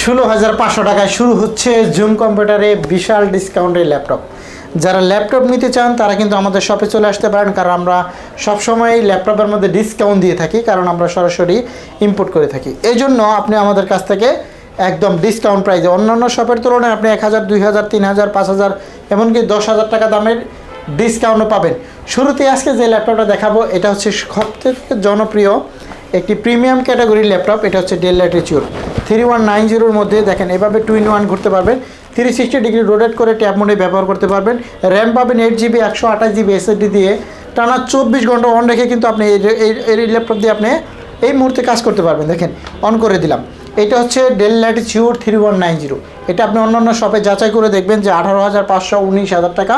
16,500 টাকায় শুরু হচ্ছে জুম কম্পিউটারে বিশাল ডিসকাউন্টের ল্যাপটপ। যারা ল্যাপটপ নিতে চান তারা কিন্তু আমাদের শপে চলে আসতে পারেন, কারণ আমরা সবসময় ল্যাপটপের মধ্যে ডিসকাউন্ট দিয়ে থাকি, কারণ আমরা সরাসরি ইম্পোর্ট করে থাকি। এই জন্য আপনি আমাদের কাছ থেকে একদম ডিসকাউন্ট প্রাইসে অন্যান্য শপের তুলনায় আপনি 1,000, 2,000, 3,000, 5,000 এমনকি 10,000 টাকা দামের ডিসকাউন্টও পাবেন। শুরুতে আজকে যে ল্যাপটপটা দেখাবো এটা হচ্ছে সবথেকে জনপ্রিয় একটি প্রিমিয়াম ক্যাটাগরির ল্যাপটপ। এটা হচ্ছে ডেল ল্যাটিটিউড 3190-র মধ্যে দেখেন এভাবে 2-in-1 ঘুরতে পারবেন, 360 ডিগ্রি রোটেট করে ট্যাব মোডে ব্যবহার করতে পারবেন। র্যাম পাবেন 8GB, 128GB SSD দিয়ে টানা 24 ঘন্টা অন রেখে কিন্তু আপনি এই ল্যাপটপ দিয়ে আপনি এই মুহূর্তে কাজ করতে পারবেন। দেখেন অন করে দিলাম, এটা হচ্ছে ডেল ল্যাটিটিউড 3190। এটা আপনি অন্যান্য শপে যাচাই করে দেখবেন যে 18,500, 19,000 টাকা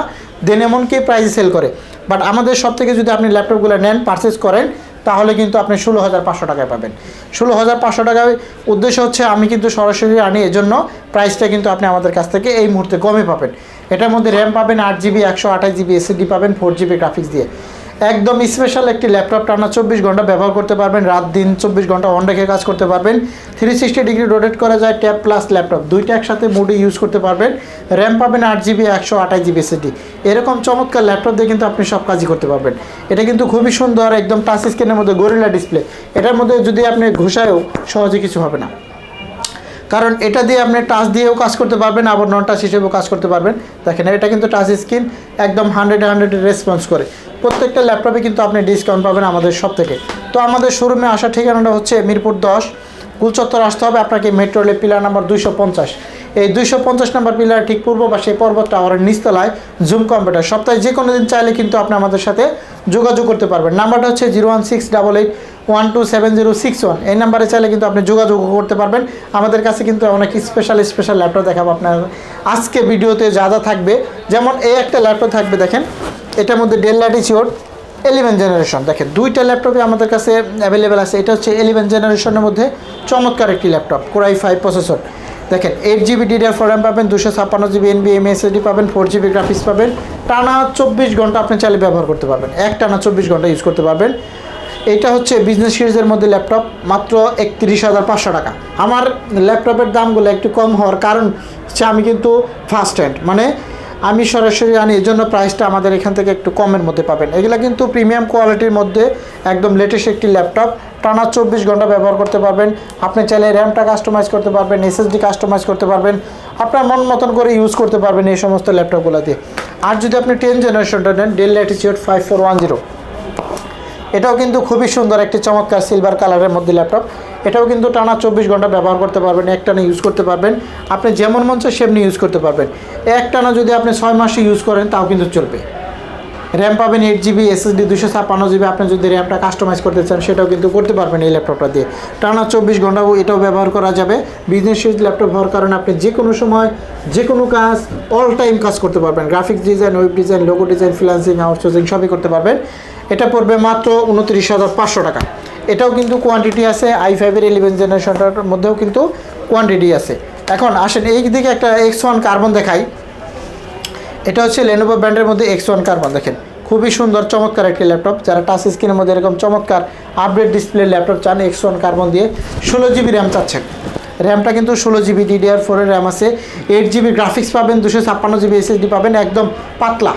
দেন এমনকি প্রাইসে সেল করে। বাট আমাদের শপ থেকে যদি আপনি ল্যাপটপগুলো নেন, পারচেস করেন, তাহলে কিন্তু আপনি 16,500 টাকায় পাবেন। 16,500 টাকায় উদ্দেশ্য হচ্ছে আমি কিন্তু সরাসরি আনি, এজন্য প্রাইসটা কিন্তু আপনি আমাদের কাছ থেকে এই মুহূর্তে কমে পাবেন। এটার মধ্যে র্যাম পাবেন 8GB, 128GB SSD পাবেন, 4GB গ্রাফিক্স দিয়ে। একদম স্পেশাল একটি ল্যাপটপ, টানা 24 ঘন্টা ব্যবহার করতে পারবেন, রাত দিন 24 ঘন্টা অন রেখে কাজ করতে পারবেন। 360 ডিগ্রি রোটেট করা যায়, ট্যাব প্লাস ল্যাপটপ দুইটা একসাথে মোডে ইউজ করতে পারবেন। র্যাম পাবেন 8GB, 128GB SSD। এরকম চমৎকার ল্যাপটপ দিয়ে কিন্তু আপনি সব কাজই করতে পারবেন। এটা কিন্তু খুবই সুন্দর, একদম টাচ স্ক্রিনের মধ্যে গরিলা ডিসপ্লে। এটার মধ্যে যদি আপনি ঘুষায়ও সহজে কিছু হবে না, কারণ এটা দিয়ে আপনি টাচ দিয়েও কাজ করতে পারবেন, আবার নন টাচ হিসেবেও কাজ করতে পারবেন। দেখেন এটা কিন্তু টাচ স্ক্রিন, একদম 100 রেসপন্স করে। প্রত্যেকটা ল্যাপটপে কিন্তু আপনি ডিসকাউন্ট পাবেন আমাদের সব থেকে। তো আমাদের শোরুমে আসার ঠিকানাটা হচ্ছে মিরপুর 10 গুলচত্বর আসতে হবে আপনাকে। মেট্রো রেল পিলার নাম্বার 250, এই 250 নম্বর পিলার ঠিক পূর্ব পাশে পর্বত টাওয়ারের নিচতলায় জুম কম্পিউটার। সপ্তাহে যে কোনো দিন চাইলে কিন্তু আপনি আমাদের সাথে যোগাযোগ করতে পারবেন। নাম্বারটা হচ্ছে 01688127061। এই নাম্বারে চাইলে কিন্তু আপনি যোগাযোগ করতে পারবেন। আমাদের কাছে কিন্তু অনেক স্পেশাল ল্যাপটপ দেখাবো আপনার আজকে ভিডিওতে। যা যা থাকবে, যেমন এই একটা ল্যাপটপ থাকবে, দেখেন এটার মধ্যে ডেল ল্যাটিটিউড 11 জেনারেশন। দেখেন দুইটা ল্যাপটপে আমাদের কাছে অ্যাভেলেবেল আছে। এটা হচ্ছে 11 জেনারেশনের মধ্যে চমৎকার একটি ল্যাপটপ, Core i5 প্রসেসর। দেখেন 8GB DDR4 র্যাম পাবেন, 256GB NVMe SSD পাবেন, 4GB গ্রাফিক্স পাবেন। টানা 24 ঘন্টা আপনি চাইলে ব্যবহার করতে পারবেন, টানা 24 ঘন্টা ইউজ করতে পারবেন। এটা হচ্ছে বিজনেস সিরিজের মধ্যে ল্যাপটপ, মাত্র 31,500 টাকা। আমার ল্যাপটপের দামগুলো একটু কম হওয়ার কারণ হচ্ছে আমি কিন্তু ফার্স্ট হ্যান্ড, মানে আমি সরাসরি আনি, এই জন্য প্রাইসটা আমাদের এখান থেকে একটু কমের মধ্যে পাবেন। এগুলো কিন্তু প্রিমিয়াম কোয়ালিটির মধ্যে একদম লেটেস্ট একটি ল্যাপটপ, টানা 24 ঘন্টা ব্যবহার করতে পারবেন। আপনি চাইলে র্যামটা কাস্টমাইজ করতে পারবেন, SSD কাস্টমাইজ করতে পারবেন, আপনার মন মতন করে ইউজ করতে পারবেন এই সমস্ত ল্যাপটপগুলো দিয়ে। আর যদি আপনি 10 জেনারেশনটা নেন, ডেল ল্যাটিটিউড 5410, এটাও কিন্তু খুবই সুন্দর একটি চমৎকার সিলভার কালারের মধ্যে ল্যাপটপ। এটাও কিন্তু টানা 24 ঘন্টা ব্যবহার করতে পারবেন, একটানা ইউজ করতে পারবেন। আপনি যেমন মন চায় সেমনি ইউজ করতে পারবেন। একটানা যদি আপনি 6 মাসে ইউজ করেন তাও কিন্তু চলবে। র্যাম পাবেন 8GB, SSD 256GB। আপনি যদি র্যামটা কাস্টমাইজ করতে চান সেটাও কিন্তু করতে পারবেন এই ল্যাপটপটা দিয়ে। টানা 24 ঘন্টাও এটাও ব্যবহার করা যাবে। বিজনেস সিরিজ ল্যাপটপ হওয়ার কারণে আপনি যে কোনো সময় যে কোনো কাজ অল টাইম কাজ করতে পারবেন। Graphics design, web design, logo design, freelancing, outsourcing সবই করতে পারবেন। এটা পড়বে মাত্র 29,500 টাকা। এটাও কিন্তু কোয়ান্টিটি আছে, i5-এর 11 জেনারেশনটার মধ্যেও কিন্তু কোয়ান্টিটি আছে। এখন আসেন এই দিকে একটা X1 কার্বন দেখাই। এটা হচ্ছে লেনোভো ব্র্যান্ডের মধ্যে X1 কার্বন। দেখেন খুবই সুন্দর চমৎকার একটি ল্যাপটপ। যারা টাচ স্ক্রিনের মধ্যে এরকম চমৎকার আপডেট ডিসপ্লে ল্যাপটপ চান, X1 কার্বন দিয়ে 16GB র্যাম চাচ্ছেন। র্যামটা কিন্তু 16GB DDR4-এর র্যাম আছে, 8GB গ্রাফিক্স পাবেন, 256GB SSD পাবেন। একদম পাতলা,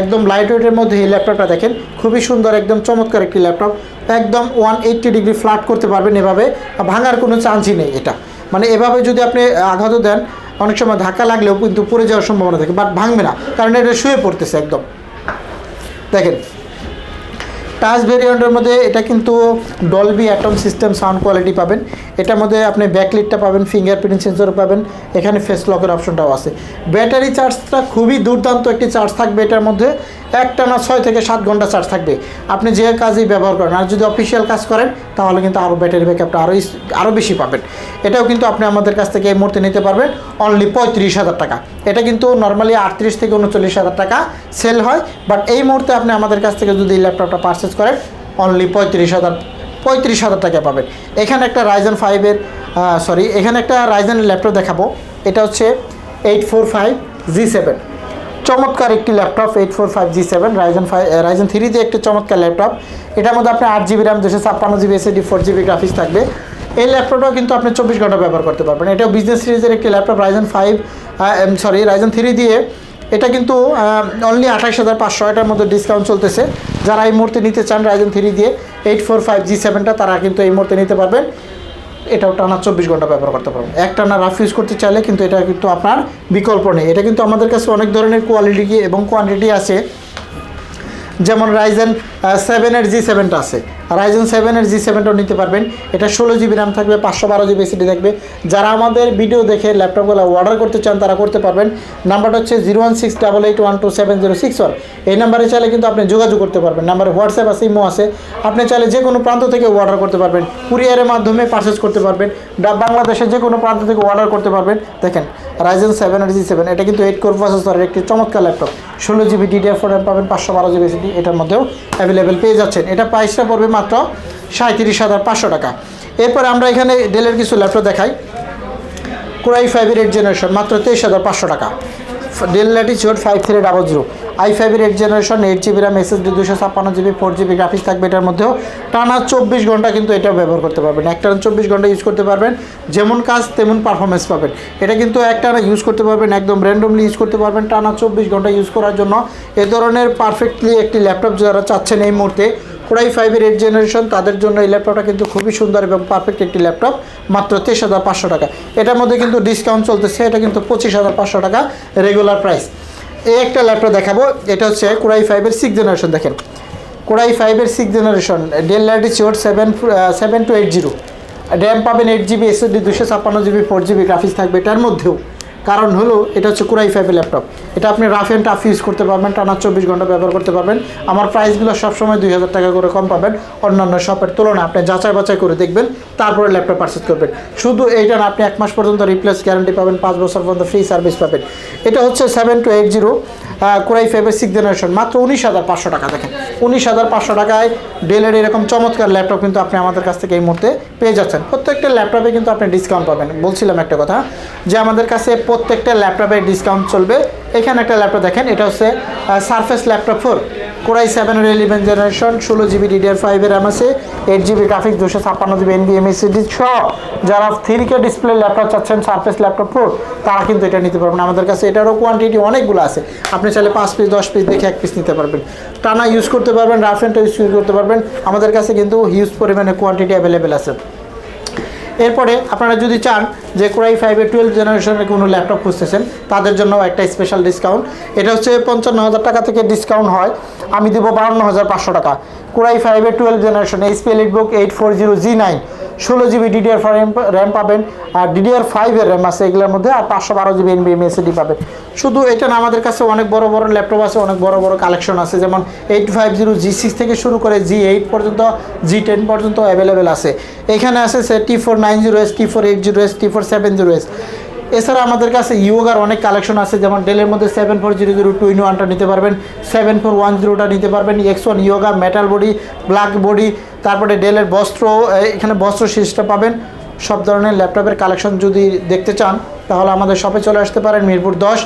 একদম লাইট ওয়েটের মধ্যে এই ল্যাপটপটা দেখেন খুবই সুন্দর, একদম চমৎকার একটি ল্যাপটপ। একদম 180 ডিগ্রি ফ্ল্যাট করতে পারবেন, এভাবে ভাঙার কোনো চান্সই নেই। এটা মানে এভাবে যদি আপনি আঘাতও দেন, অনেক সময় ধাক্কা লাগলেও কিন্তু পড়ে যাওয়ার সম্ভাবনা থাকে, বাট ভাঙবে না, কারণ এটা শুয়ে পড়তেছে একদম। দেখেন টাচ ভেরিয়েন্টের মধ্যে এটা কিন্তু Dolby atom system sound quality পাবেন। এটার মধ্যে আপনি ব্যাকলিটটা পাবেন, ফিঙ্গারপ্রিন্ট সেন্সর পাবেন, এখানে ফেস লকের অপশনটাও আছে। ব্যাটারি চার্জটা খুবই দুর্দান্ত একটি চার্জ থাকবে এটার মধ্যে, একটানা 6 থেকে 7 ঘন্টা চার্জ থাকবে আপনি যে কাজেই ব্যবহার করেন। আর যদি অফিসিয়াল কাজ করেন তাহলে কিন্তু আরও ব্যাটারি ব্যাকআপটা আরও বেশি পাবেন। এটাও কিন্তু আপনি আমাদের কাছ থেকে এই মুহূর্তে নিতে পারবেন অনলি 35,000 টাকা। এটা কিন্তু নর্মালি 38 থেকে 39,000 টাকা সেল হয়, বাট এই মুহূর্তে আপনি আমাদের কাছ থেকে যদি এই ল্যাপটপটা পারচেস করেন অনলি 35,000 টাকা পাবেন। এখানে একটা রাইজেন 5-এর এখানে একটা রাইজেনের ল্যাপটপ দেখাবো। এটা হচ্ছে 845G7, চমৎকার একটি ল্যাপটপ। 845G7 রাইজেন 3 দিয়ে একটি চমৎকার ল্যাপটপ। এটার মধ্যে আপনার 8GB RAM, 256GB SSD, 4GB graphics থাকবে। এই ল্যাপটপটাও কিন্তু আপনি 24 ঘন্টা ব্যবহার করতে পারবেন। এটাও বিজনেস সিরিজের একটি ল্যাপটপ রাইজেন 3 দিয়ে। এটা কিন্তু অনলি 28,500, এটার মধ্যে ডিসকাউন্ট চলতেছে। যারা এই মুহূর্তে নিতে চান রাইজেন 3 দিয়ে 845G7টা, তারা কিন্তু এই মুহূর্তে নিতে পারবেন। এটাও টানা 24 ঘন্টা ব্যবহার করতে পারবেন। একটানা রাফ ইউজ করতে চাইলে কিন্তু এটা কিন্তু আপনার বিকল্প নেই। এটা কিন্তু আমাদের কাছে অনেক ধরনের কোয়ালিটি এবং কোয়ান্টিটি আছে, যেমন রাইজেন 7-এর G7টা আছে, রাইজেন 7-এর G7টাও নিতে পারবেন। এটা 16GB র্যাম থাকবে, 512GB এসএসডি থাকবে। যারা আমাদের ভিডিও দেখে ল্যাপটপগুলো অর্ডার করতে চান তারা করতে পারবেন। নাম্বারটা হচ্ছে 01688127061। এই নাম্বারে চাইলে কিন্তু আপনি যোগাযোগ করতে পারবেন। নাম্বারে হোয়াটসঅ্যাপ আছে, ইমো আছে। আপনি চাইলে যে কোনো প্রান্ত থেকে অর্ডার করতে পারবেন, কুরিয়ারের মাধ্যমে পারচেস করতে পারবেন, বাংলাদেশের যে কোনো প্রান্ত থেকে অর্ডার করতে পারবেন। দেখেন রাইজেন 7-এর G7, এটা কিন্তু 8 কোর প্রসেসরের একটি চমৎকার ল্যাপটপ। 16GB DDR4 র্যাম পাবেন, 512GB এসএসডি এটার মধ্যেও অ্যাভেলেবেল পেয়ে যাচ্ছেন। এটা প্রাইসটা পড়বে মাত্র 37,500 টাকা। এরপর আমরা এখানে ডেলের কিছু ল্যাপটপ দেখাই। কোরাই 5-এর 8th জেনারেশন মাত্র 23,500 টাকা। Del Latitude 5300 i5-এর 8th generation, 8GB RAM, SSD 256GB, 4GB graphics থাকবে। এটার মধ্যেও টানা 24 ঘন্টা কিন্তু এটাও ব্যবহার করতে পারবেন। একটানা 24 ঘন্টা ইউজ করতে পারবেন, যেমন কাজ তেমন পারফরমেন্স পাবেন। এটা কিন্তু একটানা ইউজ করতে পারবেন, একদম র্যান্ডমলি ইউজ করতে পারবেন। টানা 24 ঘন্টা ইউজ করার জন্য এ ধরনের পারফেক্টলি একটি ল্যাপটপ যারা চাচ্ছেন এই মুহূর্তে কোরাই 5-এর 8th জেনারেশন, তাদের জন্য এই ল্যাপটপটা কিন্তু খুবই সুন্দর এবং পারফেক্ট একটি ল্যাপটপ, মাত্র 23,500 টাকা। এটার মধ্যে কিন্তু ডিসকাউন্ট চলতেছে, এটা কিন্তু 25,500 টাকা রেগুলার প্রাইস। এই একটা ল্যাপটপ দেখাবো, এটা হচ্ছে কোরাই 5-এর 6th জেনারেশন। দেখেন কোরাই 5-এর 6th generation, Dell Latitude 7280, RAM পাবেন 8GB, SSD 256GB, 4GB graphics থাকবে এটার মধ্যেও। কারণ হলো এটা হচ্ছে কোরাই 5-এর ল্যাপটপ, এটা আপনি রাফ অ্যান্ড টাফ ইউজ করতে পারবেন, টানা 24 ঘন্টা ব্যবহার করতে পারবেন। আমার প্রাইসগুলো সবসময় 2000 টাকা করে কম পাবেন অন্যান্য শপের তুলনায়। আপনি যাচাই বাছাই করে দেখবেন, তারপরে ল্যাপটপ পারচেস করবেন। শুধু এইটা না, আপনি 1 মাস পর্যন্ত রিপ্লেস গ্যারান্টি পাবেন, 5 বছর পর্যন্ত ফ্রি সার্ভিস পাবেন। এটা হচ্ছে 7280 কোরাই 5-এর 6th জেনারেশন, মাত্র 19,500 টাকা। দেখেন 19,500 টাকায় ডেলের এরকম চমৎকার ল্যাপটপ কিন্তু আপনি আমাদের কাছ থেকে এই মুহূর্তে পেয়ে যাচ্ছেন। প্রত্যেকটা ল্যাপটপে কিন্তু আপনি ডিসকাউন্ট পাবেন। বলছিলাম একটা কথা, যে আমাদের কাছে প্রত্যেকটা ল্যাপটপে ডিসকাউন্ট চলবে। এখানে একটা ল্যাপটপ দেখেন, এটা হচ্ছে সারফেস ল্যাপটপ 4, কোরাই 7-এর 11th জেনারেশন, 16GB DDR5-এর র্যাম আছে, 8GB graphics, 256GB NVMe SSD সহ। যারা 3K ডিসপ্লে ল্যাপটপ চাচ্ছেন সারফেস ল্যাপটপ 4, তারা কিন্তু এটা নিতে পারবেন আমাদের কাছে। এটারও কোয়ান্টিটি অনেকগুলো আছে, আপনি চাইলে 5 পিস 10 পিস দেখে 1 পিস নিতে পারবেন। টানা ইউজ করতে পারবেন, রাফ অ্যান্ড টাফ ইউজ করতে পারবেন। আমাদের কাছে কিন্তু হিউজ পরিমাণে কোয়ান্টিটি অ্যাভেলেবেল আছে। এরপরে আপনারা যদি চান যে কোরাই 5-এর 12th জেনারেশনের কোনো ল্যাপটপ খুঁজতেছেন, তাদের জন্য একটা স্পেশাল ডিসকাউন্ট। এটা হচ্ছে 55,000 টাকা থেকে ডিসকাউন্ট হয়, আমি দেবো 52,500 টাকা। কোরাই 5-এর 12th generation HP EliteBook 840G9, 16GB DDR4 RAM পাবেন, আর DDR5-এর র্যাম আছে এগুলোর মধ্যে, আর 512GB NVMe এসএসডি পাবেন। শুধু এটা না, আমাদের কাছে অনেক বড় বড় ল্যাপটপ আছে, অনেক বড় বড় কালেকশন আছে, যেমন 850G6 থেকে শুরু করে G8 পর্যন্ত, G10 পর্যন্ত অ্যাভেলেবেল আছে। এখানে আছে T490S, T480S, T470S। এছাড়া আমাদের কাছে ইয়োগার অনেক কালেকশন আছে, যেমন ডেলের মধ্যে 7400 2-in-1টা নিতে পারবেন, 7410টা নিতে পারবেন, X1 yoga, metal body, black body, তারপরে ডেলের বস্ত্র, এখানে বস্ত্র সিরিজটা পাবেন। সব ধরনের ল্যাপটপের কালেকশন যদি দেখতে চান, তাহলে আমাদের শপে চলে আসতে পারেন। মিরপুর 10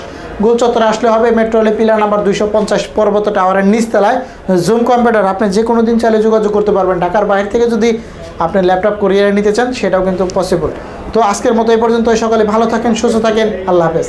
গোল চত্বরে আসলে হবে, মেট্রো রেল পিলার নাম্বার 250 পর্বত টাওয়ারের নিচতলায় জুম কম্পিউটার। আপনি যে কোনো দিন চাইলে যোগাযোগ করতে পারবেন। ঢাকার বাইরে থেকে যদি আপনি ল্যাপটপ কুরিয়ারে নিতে চান, সেটাও কিন্তু পসিবল। তো আজকের মতো এই পর্যন্ত। সকালে ভালো থাকেন, সুস্থ থাকেন, আল্লাহ হাফেজ।